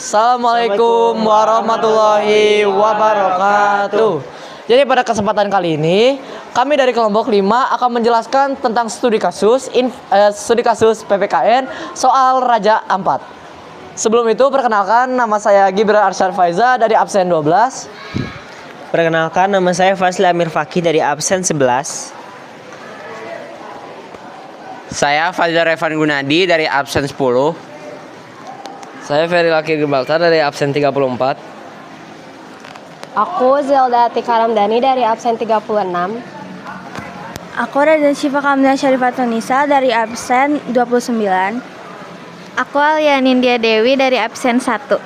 Assalamualaikum warahmatullahi wabarakatuh. Jadi pada kesempatan kali ini kami dari kelompok 5 akan menjelaskan tentang studi kasus PPKN soal Raja Ampat. Sebelum itu perkenalkan, nama saya Gibran Arsyad Faiza dari absen 12. Perkenalkan, nama saya Fazli Amir Fakih dari absen 11. Saya Fadil Revan Gunadi dari absen 10. Saya Ferry Laki Gebaltar dari absen 34. Aku Zelda Atika Ramdhani dari absen 36. Aku Rada Syifa Kamila Syarifatunisa dari absen 29. Aku Alia Nindya Dewi dari absen 1.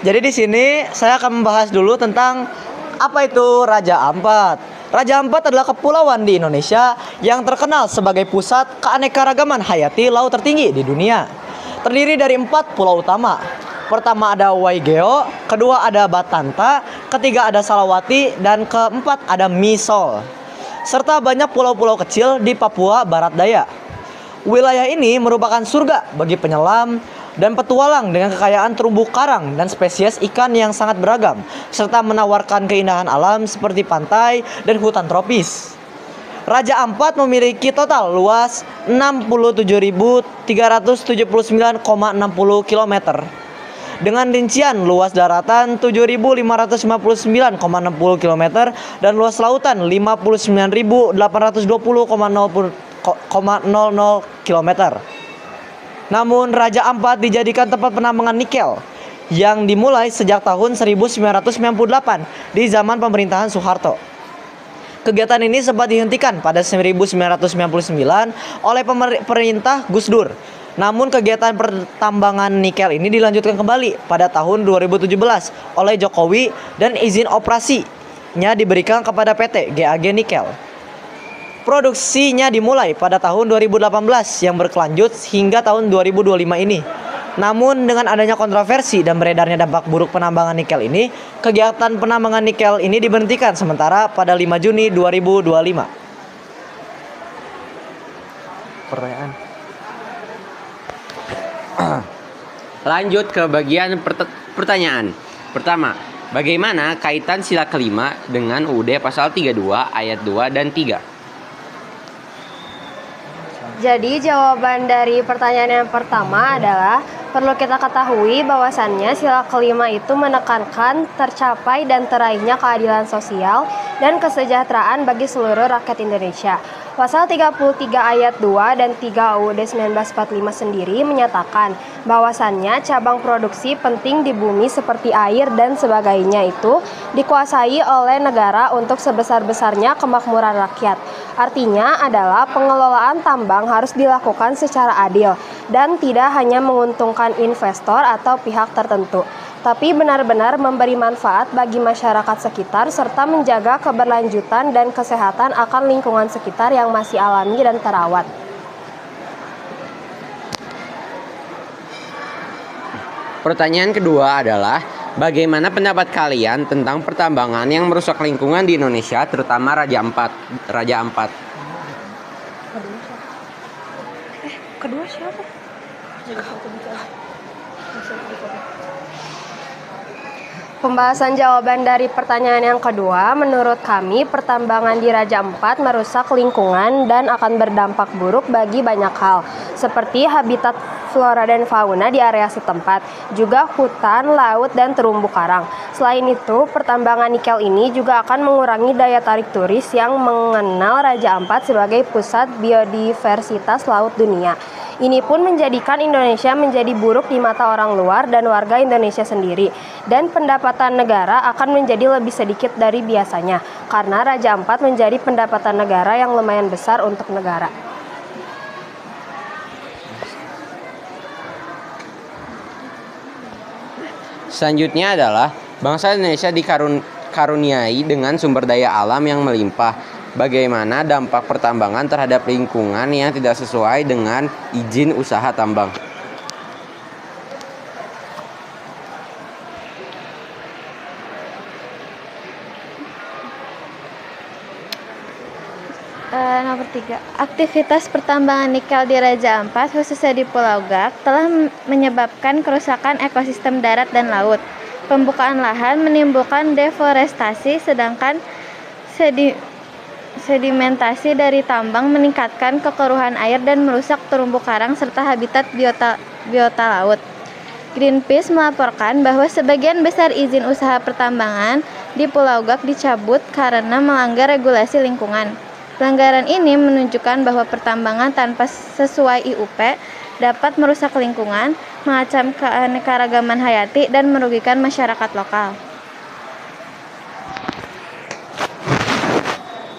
Jadi di sini saya akan membahas dulu tentang apa itu Raja Ampat. Raja Ampat adalah kepulauan di Indonesia yang terkenal sebagai pusat keanekaragaman hayati laut tertinggi di dunia. Terdiri dari 4 pulau utama. Pertama ada Waigeo, kedua ada Batanta, ketiga ada Salawati, dan keempat ada Misol. Serta banyak pulau-pulau kecil di Papua Barat Daya. Wilayah ini merupakan surga bagi penyelam dan petualang dengan kekayaan terumbu karang dan spesies ikan yang sangat beragam, serta menawarkan keindahan alam seperti pantai dan hutan tropis. Raja Ampat memiliki total luas 67.379,60 km dengan rincian luas daratan 7.559,60 km dan luas lautan 59.820,00 km. Namun Raja Ampat dijadikan tempat penambangan nikel yang dimulai sejak tahun 1998 di zaman pemerintahan Soeharto. Kegiatan ini sempat dihentikan pada 1999 oleh pemerintah Gus Dur. Namun kegiatan pertambangan nikel ini dilanjutkan kembali pada tahun 2017 oleh Jokowi dan izin operasinya diberikan kepada PT GAG Nikel. Produksinya dimulai pada tahun 2018 yang berkelanjut hingga tahun 2025 ini. Namun dengan adanya kontroversi dan beredarnya dampak buruk penambangan nikel ini, kegiatan penambangan nikel ini diberhentikan sementara pada 5 Juni 2025. Pertanyaan. Lanjut ke bagian pertanyaan. Pertama, bagaimana kaitan sila kelima dengan UUD pasal 32 ayat 2 dan 3? Jadi jawaban dari pertanyaan yang pertama adalah perlu kita ketahui bahwasannya sila kelima itu menekankan tercapai dan teraihnya keadilan sosial dan kesejahteraan bagi seluruh rakyat Indonesia. Pasal 33 ayat 2 dan 3 UUD 1945 sendiri menyatakan bahwasannya cabang produksi penting di bumi seperti air dan sebagainya itu dikuasai oleh negara untuk sebesar-besarnya kemakmuran rakyat. Artinya adalah pengelolaan tambang harus dilakukan secara adil dan tidak hanya menguntungkan investor atau pihak tertentu, tapi benar-benar memberi manfaat bagi masyarakat sekitar serta menjaga keberlanjutan dan kesehatan akan lingkungan sekitar yang masih alami dan terawat. Pertanyaan kedua adalah, bagaimana pendapat kalian tentang pertambangan yang merusak lingkungan di Indonesia, terutama Raja Ampat? Kedua siapa? Pembahasan jawaban dari pertanyaan yang kedua, menurut kami pertambangan di Raja Ampat merusak lingkungan dan akan berdampak buruk bagi banyak hal, seperti habitat flora dan fauna di area setempat, juga hutan, laut, dan terumbu karang. Selain itu, pertambangan nikel ini juga akan mengurangi daya tarik turis yang mengenal Raja Ampat sebagai pusat biodiversitas laut dunia. Ini pun menjadikan Indonesia menjadi buruk di mata orang luar dan warga Indonesia sendiri. Dan pendapatan negara akan menjadi lebih sedikit dari biasanya, karena Raja Ampat menjadi pendapatan negara yang lumayan besar untuk negara. Selanjutnya adalah, bangsa Indonesia dikaruniai dengan sumber daya alam yang melimpah. Bagaimana dampak pertambangan terhadap lingkungan yang tidak sesuai dengan izin usaha tambang? Nah, nomor 3. Aktivitas pertambangan nikel di Raja Ampat, khususnya di Pulau Gak, telah menyebabkan kerusakan ekosistem darat dan laut. Pembukaan lahan menimbulkan deforestasi, sedangkan sedimentasi dari tambang meningkatkan kekeruhan air dan merusak terumbu karang serta habitat biota laut. Greenpeace melaporkan bahwa sebagian besar izin usaha pertambangan di Pulau Gak dicabut karena melanggar regulasi lingkungan. Pelanggaran ini menunjukkan bahwa pertambangan tanpa sesuai IUP dapat merusak lingkungan, mengancam keanekaragaman hayati, dan merugikan masyarakat lokal.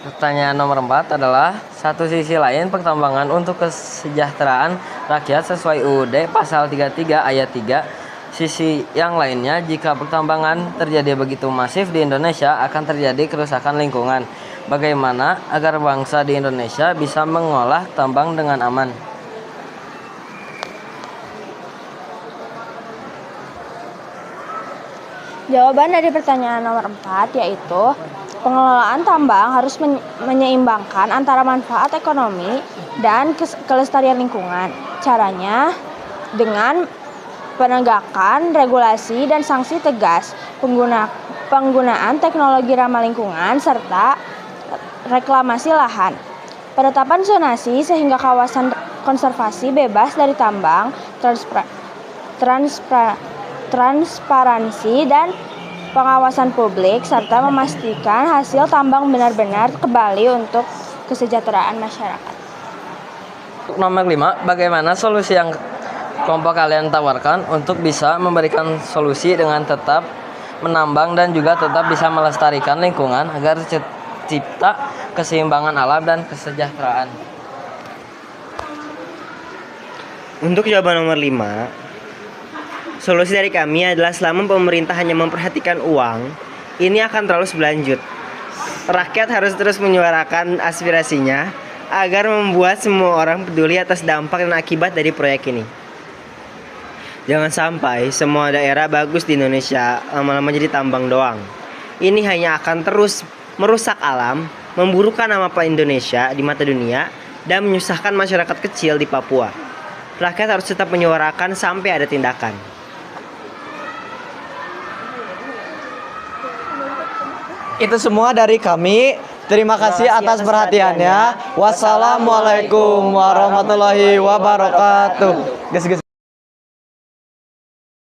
Pertanyaan nomor 4 adalah, satu sisi lain pertambangan untuk kesejahteraan rakyat sesuai UUD pasal 33 ayat 3. Sisi yang lainnya, jika pertambangan terjadi begitu masif di Indonesia akan terjadi kerusakan lingkungan. Bagaimana agar bangsa di Indonesia bisa mengolah tambang dengan aman? Jawaban dari pertanyaan nomor 4 yaitu pengelolaan tambang harus menyeimbangkan antara manfaat ekonomi dan kelestarian lingkungan. Caranya dengan penegakan regulasi dan sanksi tegas, penggunaan teknologi ramah lingkungan, serta reklamasi lahan. Penetapan zonasi sehingga kawasan konservasi bebas dari tambang, transparansi dan pengawasan publik, serta memastikan hasil tambang benar-benar kembali untuk kesejahteraan masyarakat. Nomor 5, bagaimana solusi yang kelompok kalian tawarkan untuk bisa memberikan solusi dengan tetap menambang dan juga tetap bisa melestarikan lingkungan agar tercipta keseimbangan alam dan kesejahteraan? Untuk jawaban nomor 5, solusi dari kami adalah selama pemerintah hanya memperhatikan uang, ini akan terus berlanjut. Rakyat harus terus menyuarakan aspirasinya agar membuat semua orang peduli atas dampak dan akibat dari proyek ini. Jangan sampai semua daerah bagus di Indonesia lama-lama jadi tambang doang. Ini hanya akan terus merusak alam, memburukkan nama Indonesia di mata dunia, dan menyusahkan masyarakat kecil di Papua. Rakyat harus tetap menyuarakan sampai ada tindakan. Itu semua dari kami. Terima kasih atas perhatiannya. Wassalamualaikum warahmatullahi wabarakatuh. Ges, ges.